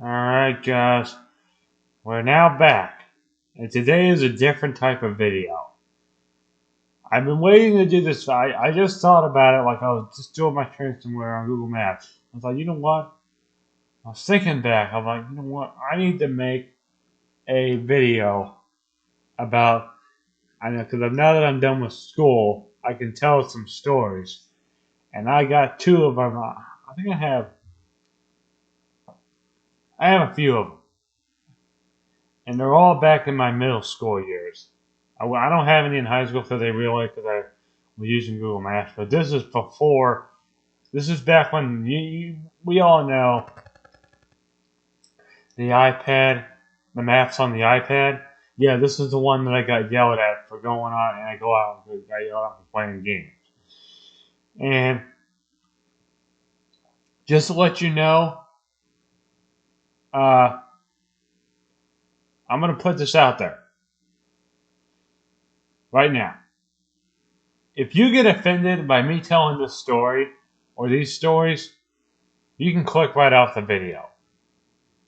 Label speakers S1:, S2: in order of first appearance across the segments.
S1: Alright guys, we're now back, and today is a different type of video. I've been waiting to do this. I just thought about it like I was just doing my trip somewhere on Google Maps. I was like, you know what? I was thinking back. I'm like, you know what? I need to make a video about, I know, because now that I'm done with school, I can tell some stories. And I got two of them. I think I have a few of them. And they're all back in my middle school years. I don't have any in high school because they realized because I was using Google Maps, but this is before. This is back when we all know the iPad, the maps on the iPad. Yeah, this is the one that I got yelled at for going on, and I go out and got yelled at for playing games. And just to let you know, uh, I'm gonna put this out there right now. If you get offended by me telling this story or these stories, you can click right off the video.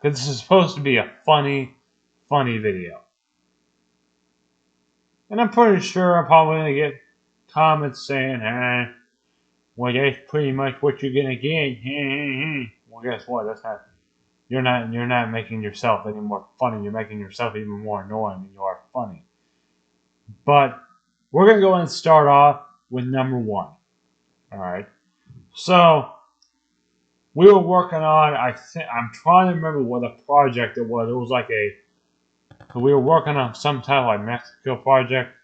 S1: Because this is supposed to be a funny video. And I'm pretty sure I'm probably going to get comments saying, well, that's pretty much what you're going to get. Well, guess what? That's not. You're not making yourself any more funny. You're making yourself even more annoying than you are funny. But we're going to go and start off with number one. All right. So we were working on. I'm trying to remember what the project it was. It was like we were working on some type of like Mexico project,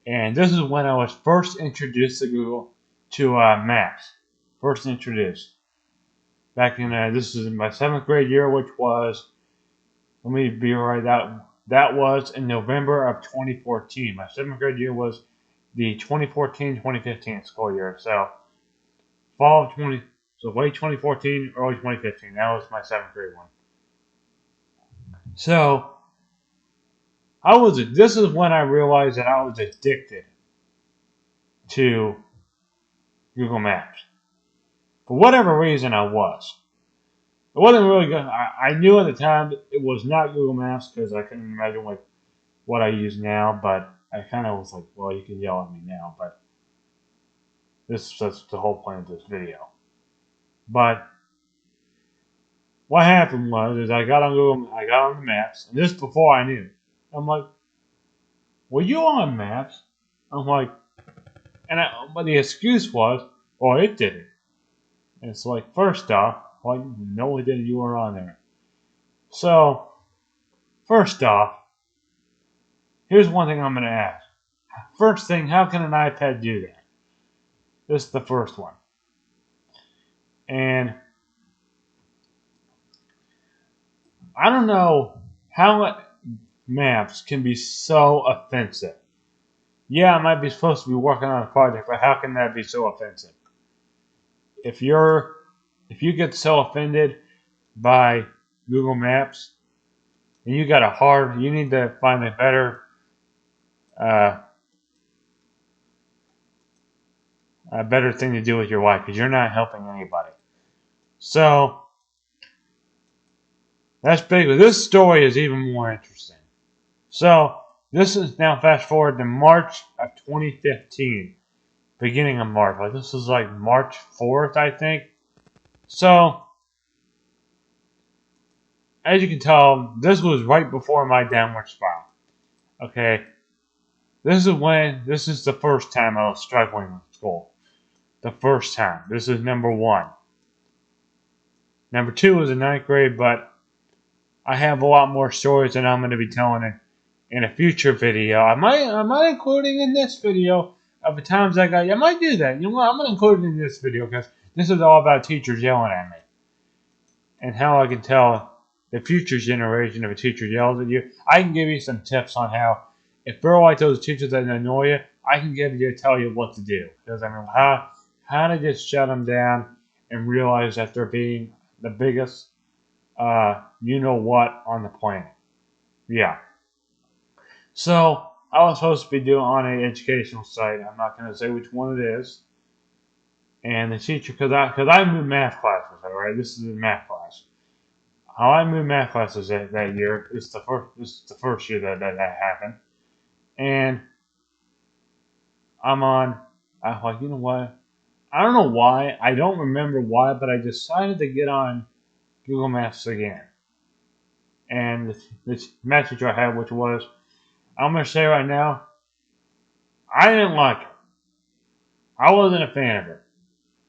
S1: and this is when I was first introduced to Google to Maps. First introduced back in this is in my seventh grade year, which was let me be right that was in November of 2014. My seventh grade year was the 2014-2015 school year. So fall of 20, so late 2014, early 2015. That was my seventh grade one. So this is when I realized that I was addicted to Google Maps. For whatever reason, I was. It wasn't really good. I knew at the time it was not Google Maps because I couldn't imagine like what I use now. But I kind of was like, well, you can yell at me now, but that's the whole point of this video. But what happened was I got on Google, I got on the maps, and this before I knew. I'm like, were you on Maps? I'm like, but the excuse was, well, it didn't. And it's like, first off, well, no, it didn't. You were on there. So, first off, here's one thing I'm going to ask. First thing, how can an iPad do that? This is the first one. And I don't know how maps can be so offensive. Yeah, I might be supposed to be working on a project, but how can that be so offensive? If you get so offended by Google Maps, and you need to find uh, a better thing to do with your life because you're not helping anybody. So that's big. This story is even more interesting. So this is now fast forward to March of 2015, beginning of March. Like this is like March 4th, I think. So as you can tell, this was right before my downward spiral. Okay, this is the first time I was struggling with school. The first time. This is number one. Number two was in ninth grade, but I have a lot more stories that I'm going to be telling in a future video. I might include it in this video of the times I might do that. You know what? I'm going to include it in this video because this is all about teachers yelling at me and how I can tell the future generation if a teacher yells at you. I can give you some tips on how if they're like those teachers that annoy you, I can tell you what to do because I mean how to just shut them down and realize that they're being the biggest you know what on the planet. Yeah. So I was supposed to be doing on an educational site. I'm not going to say which one it is. And the teacher, because I'm in math class with her, right? This is in math class. how I moved math classes that year. This is the first year that happened, and I'm on. I'm like, you know what? I don't know why. I don't remember why, but I decided to get on Google Maps again. And this message I had, which was, I'm gonna say right now, I didn't like it. I wasn't a fan of it.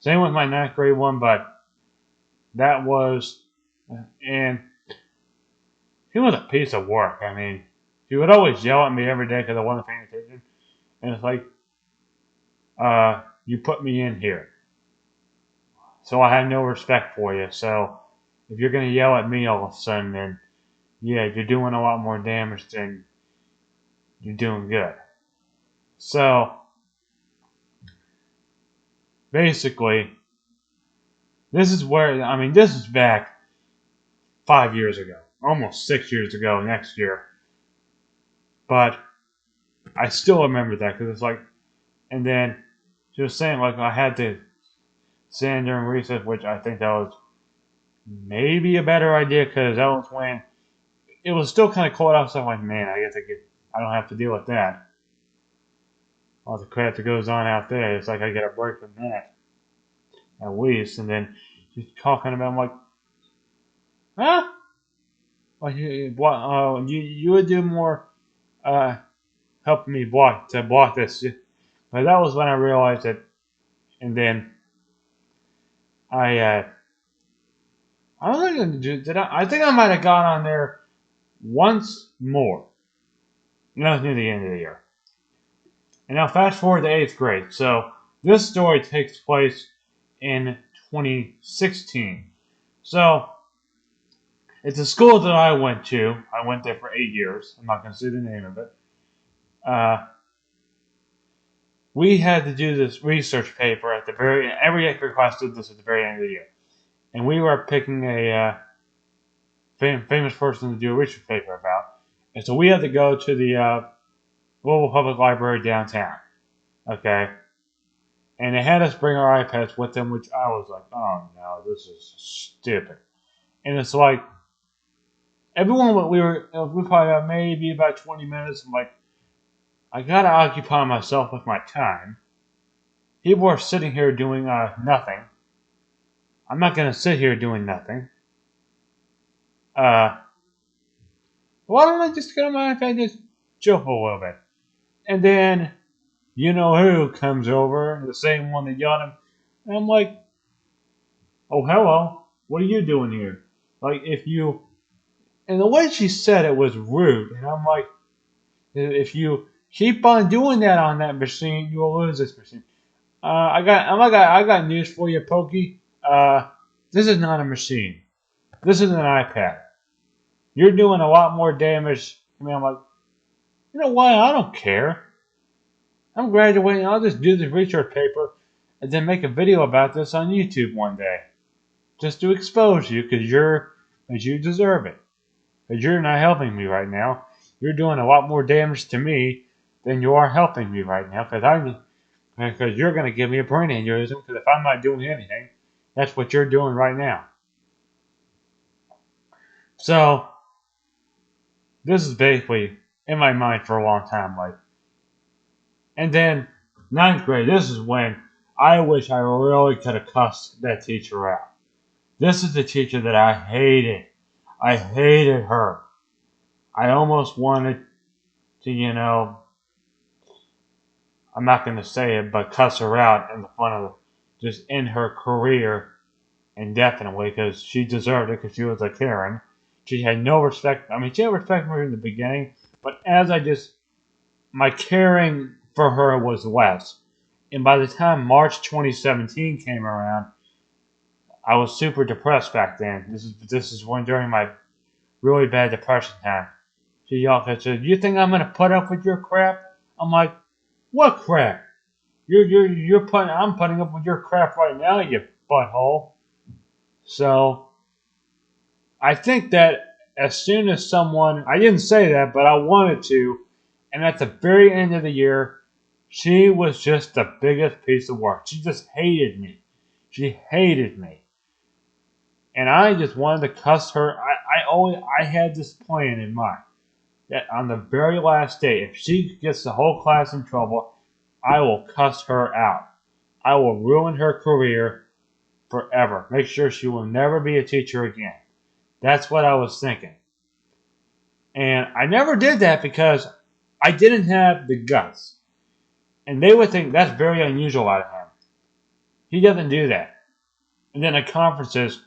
S1: Same with my ninth grade one, but that was, and he was a piece of work. I mean, he would always yell at me every day because I wasn't paying attention. And it's like, you put me in here. So I have no respect for you. So if you're going to yell at me all of a sudden, then yeah, you're doing a lot more damage than you're doing good. So basically, this is where, I mean, this is back 5 years ago, almost 6 years ago next year. But I still remember that because it's like, and then she was saying, like, I had to stand during recess, which I think that was maybe a better idea because that was when it was still kind of cold outside. I'm like, man, I guess I don't have to deal with that. All the crap that goes on out there, it's like I get a break from that at least. And then she's talking about, I'm like, huh? Like, you would do more helping me block this. But that was when I realized that. And then I I don't think did I think I might have gone on there once more. And that was near the end of the year. And now fast forward to 8th grade. So this story takes place in 2016. So it's a school that I went to. I went there for 8 years. I'm not going to say the name of it. We had to do this research paper at the every 8th grade class did this at the very end of the year. And we were picking a famous person to do a research paper about. And so we had to go to the Louisville Public Library downtown. Okay? And they had us bring our iPads with them, which I was like, oh no, this is stupid. And it's like, everyone, we probably had maybe about 20 minutes. I'm like, I gotta occupy myself with my time. People are sitting here doing nothing. I'm not gonna sit here doing nothing. Why don't I just get on my iPad and just chill for a little bit? And then, you know who comes over, the same one that yelled at him. And I'm like, oh, hello. What are you doing here? Like, if you. And the way she said it was rude. And I'm like, if you keep on doing that on that machine, you will lose this machine. I got news for you, Pokey. This is not a machine. This is an iPad. You're doing a lot more damage. I mean, I'm like, you know what? I don't care. I'm graduating. I'll just do this research paper and then make a video about this on YouTube one day. Just to expose you because you deserve it. Because you're not helping me right now. You're doing a lot more damage to me than you are helping me right now. Because you're going to give me a brain aneurysm. Because if I'm not doing anything, that's what you're doing right now. So this is basically in my mind for a long time. Like, and then ninth grade. This is when I wish I really could have cussed that teacher out. This is the teacher that I hated. I hated her. I almost wanted to, I'm not going to say it, but cuss her out in the front of just end her career indefinitely because she deserved it because she was a Karen. She had no respect. I mean, she had respect for her in the beginning, but my caring for her was less. And by the time March 2017 came around, I was super depressed back then. This is when during my really bad depression time. She yelled and said, "You think I'm gonna put up with your crap?" I'm like, "What crap? I'm putting up with your crap right now, you butthole." So I think that as soon as I didn't say that, but I wanted to, and at the very end of the year, she was just the biggest piece of work. She just hated me. She hated me. And I just wanted to cuss her. I had this plan in mind that on the very last day, if she gets the whole class in trouble, I will cuss her out. I will ruin her career forever. Make sure she will never be a teacher again. That's what I was thinking. And I never did that because I didn't have the guts. And they would think that's very unusual out of him. He doesn't do that. And then at conferences,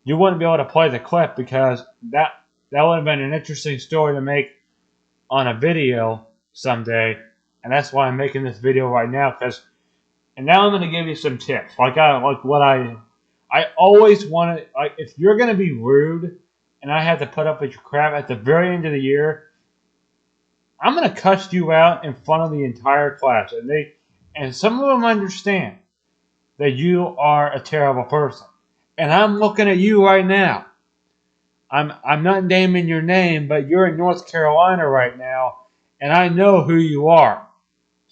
S1: you wouldn't be able to play the clip because that would have been an interesting story to make on a video someday. And that's why I'm making this video right now. And now I'm going to give you some tips. I always want to, if you're going to be rude and I have to put up with your crap at the very end of the year, I'm going to cuss you out in front of the entire class. And some of them understand that you are a terrible person. And I'm looking at you right now. I'm not naming your name, but you're in North Carolina right now, and I know who you are.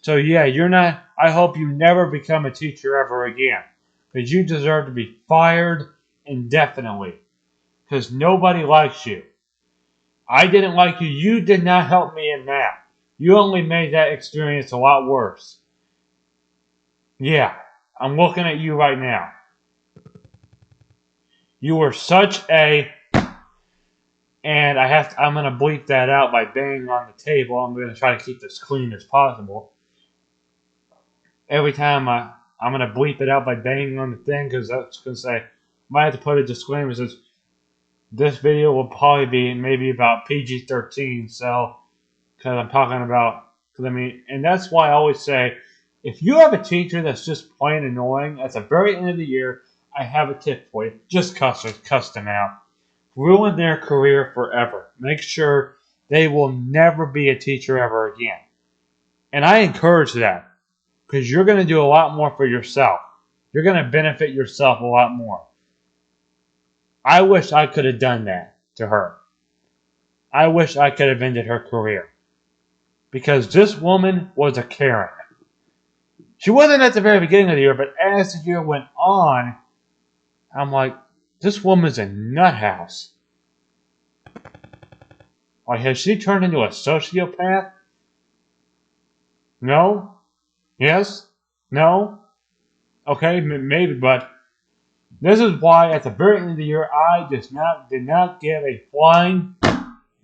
S1: So yeah, you're not. I hope you never become a teacher ever again, because you deserve to be fired indefinitely. Because nobody likes you. I didn't like you. You did not help me in math. You only made that experience a lot worse. Yeah, I'm looking at you right now. You were such a, and I'm going to bleep that out by banging on the table. I'm going to try to keep this clean as possible. Every time I'm going to bleep it out by banging on the thing because that's going to say, might have to put a disclaimer that says, this video will probably be maybe about PG-13, so, because I'm talking about, and that's why I always say, if you have a teacher that's just plain annoying, at the very end of the year, I have a tip for you. Just cuss them out. Ruin their career forever. Make sure they will never be a teacher ever again. And I encourage that because you're going to do a lot more for yourself. You're going to benefit yourself a lot more. I wish I could have done that to her. I wish I could have ended her career. Because this woman was a Karen. She wasn't at the very beginning of the year, but as the year went on, I'm like, this woman's a nut house. Like, has she turned into a sociopath? No? Yes? No? Okay, maybe, but this is why at the very end of the year, I did not give a flying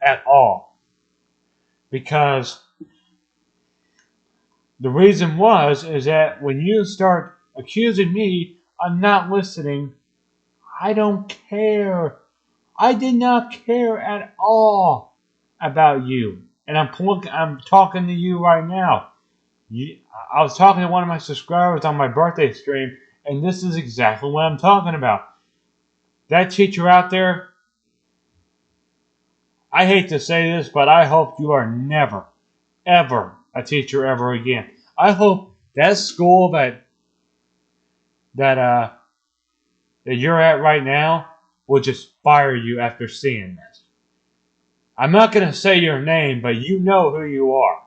S1: at all. Because the reason is that when you start accusing me of not listening, I don't care. I did not care at all about you. And I'm talking to you right now. I was talking to one of my subscribers on my birthday stream, and this is exactly what I'm talking about. That teacher out there, I hate to say this, but I hope you are never, ever a teacher ever again. I hope that school that you're at right now will just fire you after seeing this. I'm not going to say your name, but you know who you are.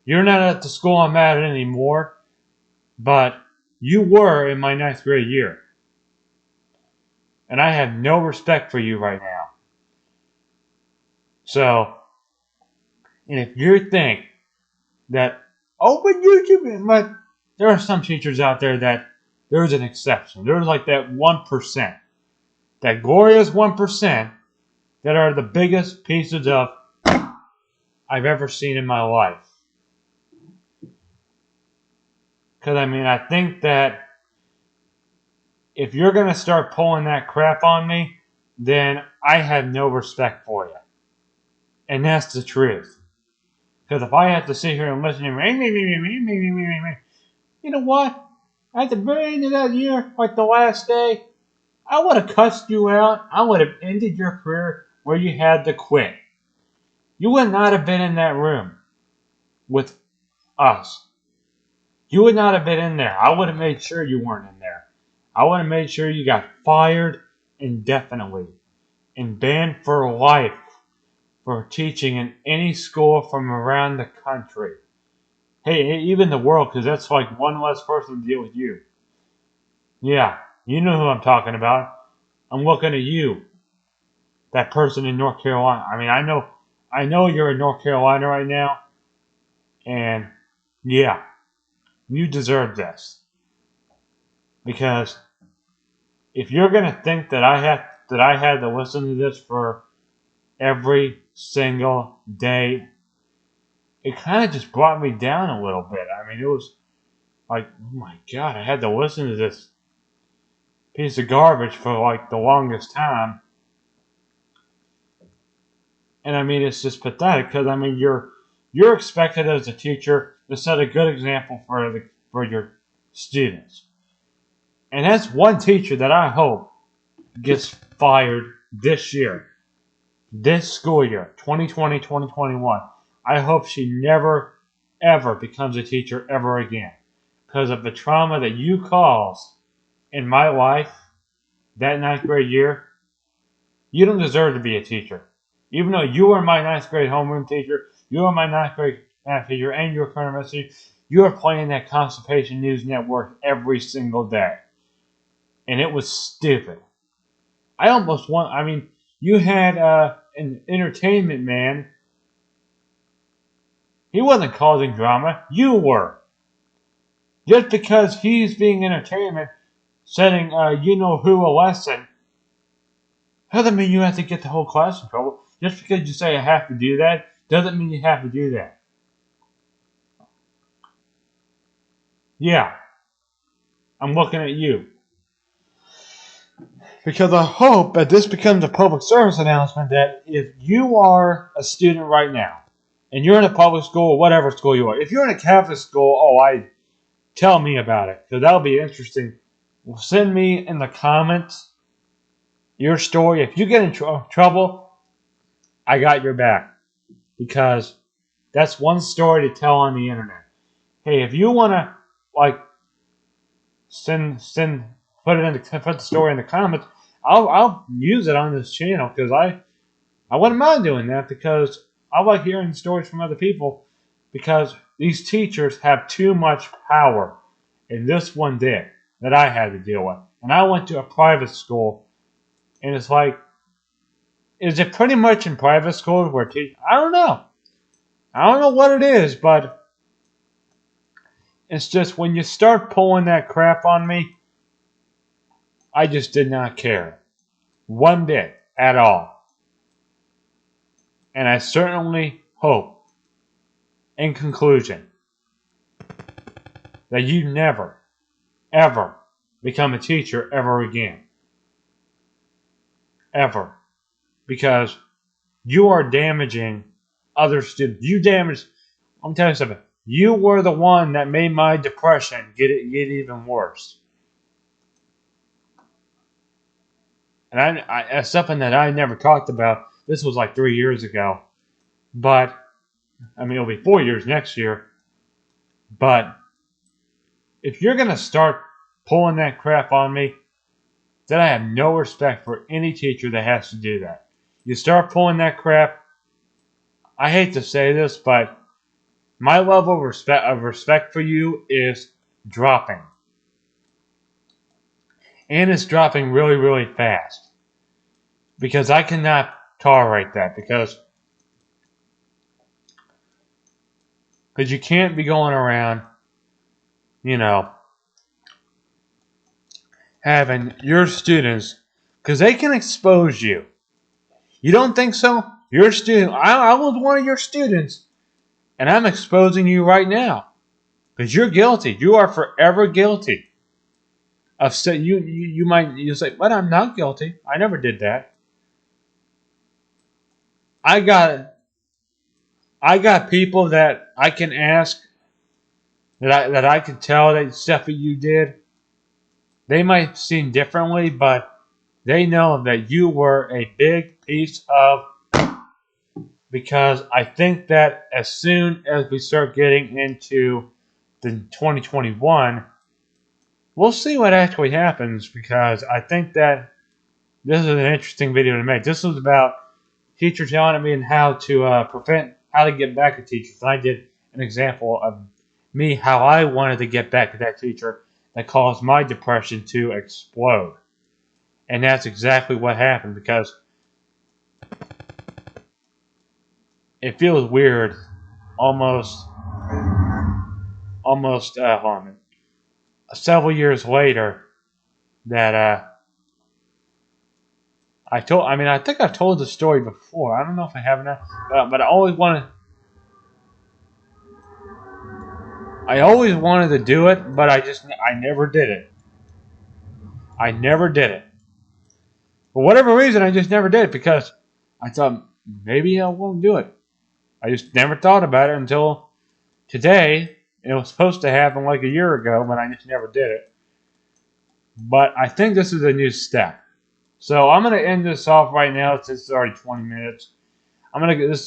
S1: You're not at the school I'm at anymore, but you were in my 9th grade year. And I have no respect for you right now. So, and if you think that, but there are some teachers out there that there's an exception. There's like that 1%, that glorious 1% that are the biggest pieces of I've ever seen in my life. Because, I think that if you're going to start pulling that crap on me, then I have no respect for you. And that's the truth. Because if I have to sit here and listen to me, you know what? At the very end of that year, like the last day, I would have cussed you out. I would have ended your career where you had to quit. You would not have been in that room with us. You would not have been in there. I would have made sure you weren't in there. I would have made sure you got fired indefinitely and banned for life for teaching in any school from around the country. Hey, even the world, because that's like one less person to deal with you. Yeah, you know who I'm talking about. I'm looking at you. that person in North Carolina. I mean, I know you're in North Carolina right now, and yeah, you deserve this. Because if you're gonna think that I had to listen to this for every single day, it kind of just brought me down a little bit. I mean, it was like, oh my God, I had to listen to this piece of garbage for like the longest time. And I mean, it's just pathetic because I mean, you're expected as a teacher to set a good example for your students. And that's one teacher that I hope gets fired this year, this school year, 2020-2021. I hope she never, ever becomes a teacher ever again because of the trauma that you caused in my life that ninth grade year. You don't deserve to be a teacher. Even though you were my ninth grade homeroom teacher, you were my ninth grade math teacher, and you were current math teacher, you were playing that Constipation News Network every single day. And it was stupid. I mean, you had an entertainment man. He wasn't causing drama. You were. Just because he's being entertainment, setting you know who a lesson, doesn't mean you have to get the whole class in trouble. Just because you say I have to do that, doesn't mean you have to do that. Yeah, I'm looking at you. Because I hope that this becomes a public service announcement that if you are a student right now, and you're in a public school or whatever school you are, if you're in a Catholic school, tell me about it, because that'll be interesting. Send me in the comments your story. If you get in trouble, I got your back, because that's one story to tell on the internet. Hey, if you want to like put the story in the comments, I'll use it on this channel, because I wouldn't mind doing that, because I like hearing stories from other people, because these teachers have too much power, and this one did, that I had to deal with. And I went to a private school, and it's like, is it pretty much in private schools where I don't know. I don't know what it is, but it's just when you start pulling that crap on me, I just did not care. One bit at all. And I certainly hope, in conclusion, that you never, ever become a teacher ever again. Ever. Because you are damaging other students. I'm telling you something. You were the one that made my depression get even worse. And that's something that I never talked about. This was like 3 years ago. But, I mean, it'll be 4 years next year. But if you're going to start pulling that crap on me, then I have no respect for any teacher that has to do that. You start pulling that crap, I hate to say this, but my level of respect for you is dropping. And it's dropping really, really fast. Because I cannot tolerate that. Because you can't be going around, having your students, because they can expose you. You don't think so? Your student, I was one of your students, and I'm exposing you right now. Because you're guilty. You are forever guilty. You might say, but I'm not guilty. I never did that. I got people that I can ask, that I can tell that stuff that you did. They might seem differently, but they know that you were a big piece of. Because I think that as soon as we start getting into the 2021, we'll see what actually happens, because I think that this is an interesting video to make. This was about teachers yelling at me and how to get back at teachers. And I did an example of me, how I wanted to get back at that teacher that caused my depression to explode. And that's exactly what happened, because it feels weird, almost hold on, several years later that I think I've told the story before. I don't know if I have not, but I always wanted to do it, but I never did it. I never did it. For whatever reason, I just never did, because I thought maybe I won't do it. I just never thought about it until today. It was supposed to happen like a year ago, but I just never did it. But I think this is a new step. So I'm going to end this off right now since it's already 20 minutes.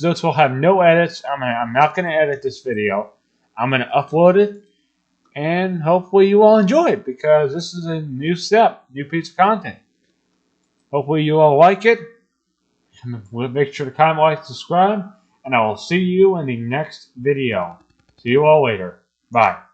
S1: This will have no edits. I'm not going to edit this video. I'm going to upload it, and hopefully you all enjoy it, because this is a new step, new piece of content. Hopefully you all like it. Make sure to comment, like, subscribe, and I will see you in the next video. See you all later. Bye.